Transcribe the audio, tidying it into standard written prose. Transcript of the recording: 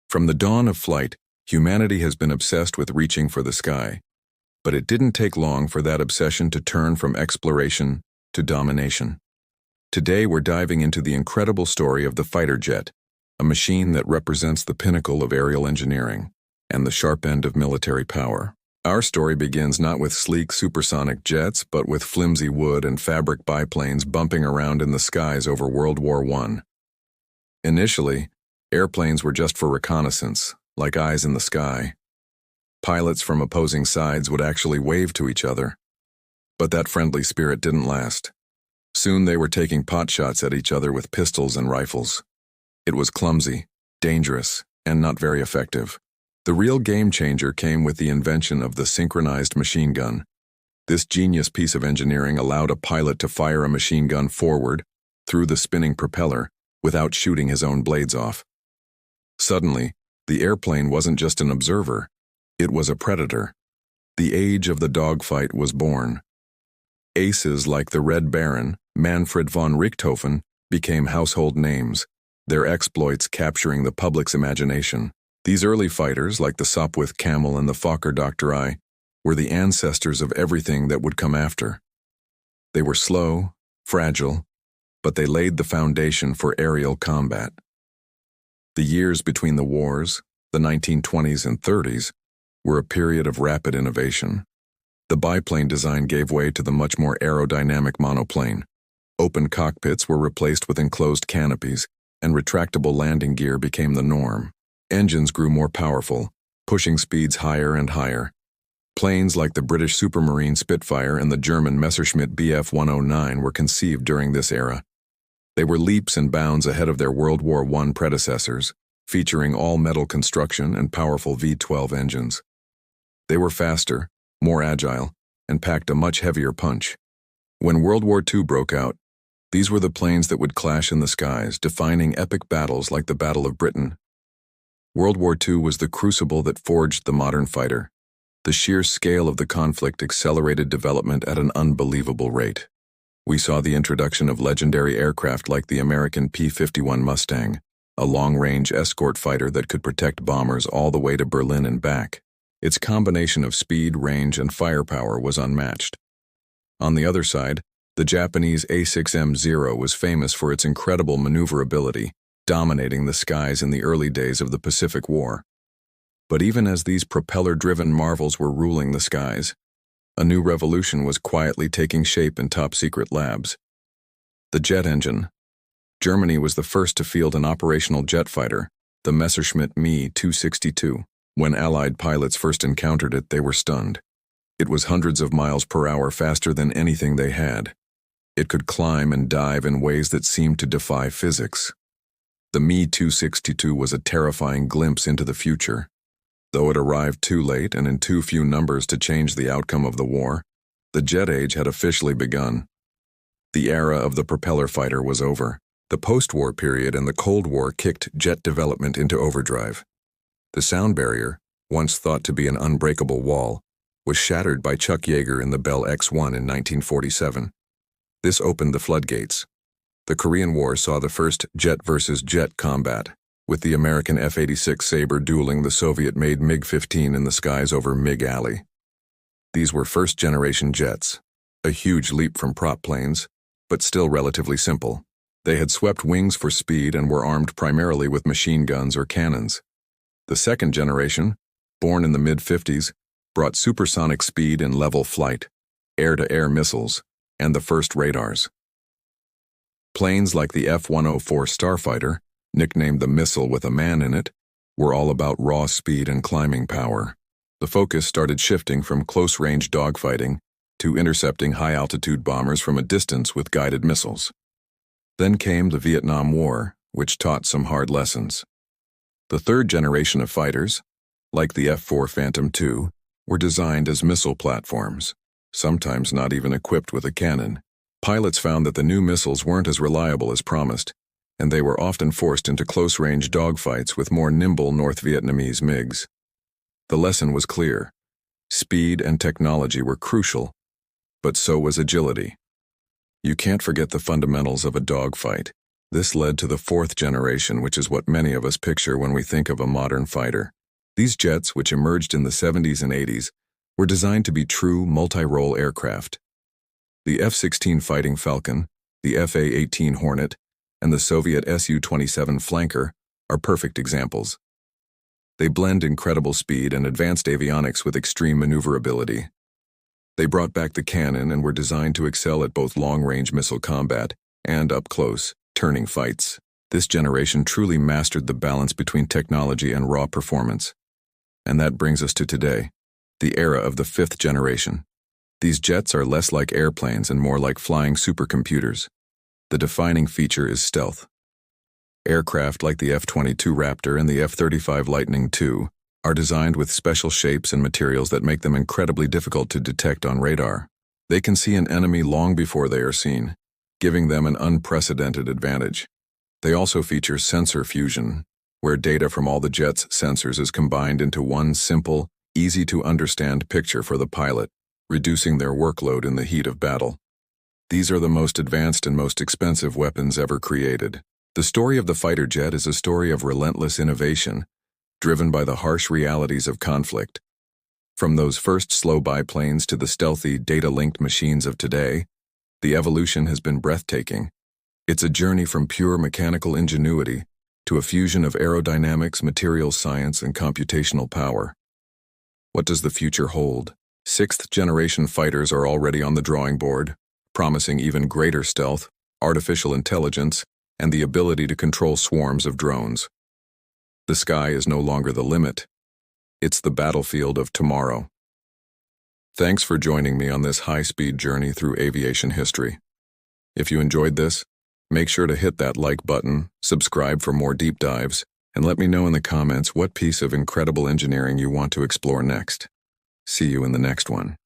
From the dawn of flight, humanity has been obsessed with reaching for the sky. But it didn't take long for that obsession to turn from exploration to domination. Today we're diving into the incredible story of the fighter jet, a machine that represents the pinnacle of aerial engineering and the sharp end of military power. Our story begins not with sleek supersonic jets, but with flimsy wood and fabric biplanes bumping around in the skies over World War I. Initially, airplanes were just for reconnaissance, like eyes in the sky. Pilots from opposing sides would actually wave to each other. But that friendly spirit didn't last. Soon they were taking potshots at each other with pistols and rifles. It was clumsy, dangerous, and not very effective. The real game changer came with the invention of the synchronized machine gun. This genius piece of engineering allowed a pilot to fire a machine gun forward, through the spinning propeller, without shooting his own blades off. Suddenly, the airplane wasn't just an observer, it was a predator. The age of the dogfight was born. Aces like the Red Baron, Manfred von Richthofen, became household names, their exploits capturing the public's imagination. These early fighters, like the Sopwith Camel and the Fokker Dr. I, were the ancestors of everything that would come after. They were slow, fragile, but they laid the foundation for aerial combat. The years between the wars, the 1920s and 30s, were a period of rapid innovation. The biplane design gave way to the much more aerodynamic monoplane. Open cockpits were replaced with enclosed canopies, and retractable landing gear became the norm. Engines grew more powerful, pushing speeds higher and higher. Planes like the British Supermarine Spitfire and the German Messerschmitt Bf 109 were conceived during this era. They were leaps and bounds ahead of their World War I predecessors, featuring all-metal construction and powerful V12 engines. They were faster, more agile, and packed a much heavier punch. When World War II broke out, these were the planes that would clash in the skies, defining epic battles like the Battle of Britain. World War II was the crucible that forged the modern fighter. The sheer scale of the conflict accelerated development at an unbelievable rate. We saw the introduction of legendary aircraft like the American P-51 Mustang, a long-range escort fighter that could protect bombers all the way to Berlin and back. Its combination of speed, range, and firepower was unmatched. On the other side, the Japanese A6M-0 was famous for its incredible maneuverability, dominating the skies in the early days of the Pacific War. But even as these propeller-driven marvels were ruling the skies, a new revolution was quietly taking shape in top-secret labs. The jet engine. Germany was the first to field an operational jet fighter, the Messerschmitt Me 262. When Allied pilots first encountered it, they were stunned. It was hundreds of miles per hour faster than anything they had. It could climb and dive in ways that seemed to defy physics. The Me 262 was a terrifying glimpse into the future. Though it arrived too late and in too few numbers to change the outcome of the war, the jet age had officially begun. The era of the propeller fighter was over. The post-war period and the Cold War kicked jet development into overdrive. The sound barrier, once thought to be an unbreakable wall, was shattered by Chuck Yeager in the Bell X-1 in 1947. This opened the floodgates. The Korean War saw the first jet versus jet combat, with the American F-86 Sabre dueling the Soviet-made MiG-15 in the skies over MiG Alley. These were first-generation jets, a huge leap from prop planes, but still relatively simple. They had swept wings for speed and were armed primarily with machine guns or cannons. The second generation, born in the mid-50s, brought supersonic speed and level flight, air-to-air missiles, and the first radars. Planes like the F-104 Starfighter, nicknamed the Missile with a Man in it, were all about raw speed and climbing power. The focus started shifting from close-range dogfighting to intercepting high-altitude bombers from a distance with guided missiles. Then came the Vietnam War, which taught some hard lessons. The third generation of fighters, like the F-4 Phantom II, were designed as missile platforms, sometimes not even equipped with a cannon. Pilots found that the new missiles weren't as reliable as promised, and they were often forced into close-range dogfights with more nimble North Vietnamese MiGs. The lesson was clear. Speed and technology were crucial, but so was agility. You can't forget the fundamentals of a dogfight. This led to the fourth generation, which is what many of us picture when we think of a modern fighter. These jets, which emerged in the 70s and 80s, were designed to be true multi-role aircraft. The F-16 Fighting Falcon, the Fa-18 Hornet, and the Soviet Su-27 Flanker are perfect examples. They blend incredible speed and advanced avionics with extreme maneuverability. They brought back the cannon and were designed to excel at both long-range missile combat and up-close, turning fights. This generation truly mastered the balance between technology and raw performance. And that brings us to today, the era of the fifth generation. These jets are less like airplanes and more like flying supercomputers. The defining feature is stealth. Aircraft like the F-22 Raptor and the F-35 Lightning II are designed with special shapes and materials that make them incredibly difficult to detect on radar. They can see an enemy long before they are seen, giving them an unprecedented advantage. They also feature sensor fusion, where data from all the jet's sensors is combined into one simple, easy-to-understand picture for the pilot, reducing their workload in the heat of battle. These are the most advanced and most expensive weapons ever created. The story of the fighter jet is a story of relentless innovation, driven by the harsh realities of conflict. From those first slow biplanes to the stealthy, data-linked machines of today, the evolution has been breathtaking. It's a journey from pure mechanical ingenuity to a fusion of aerodynamics, materials science, and computational power. What does the future hold? Sixth-generation fighters are already on the drawing board, promising even greater stealth, artificial intelligence, and the ability to control swarms of drones. The sky is no longer the limit. It's the battlefield of tomorrow. Thanks for joining me on this high-speed journey through aviation history. If you enjoyed this, make sure to hit that like button, subscribe for more deep dives, and let me know in the comments what piece of incredible engineering you want to explore next. See you in the next one.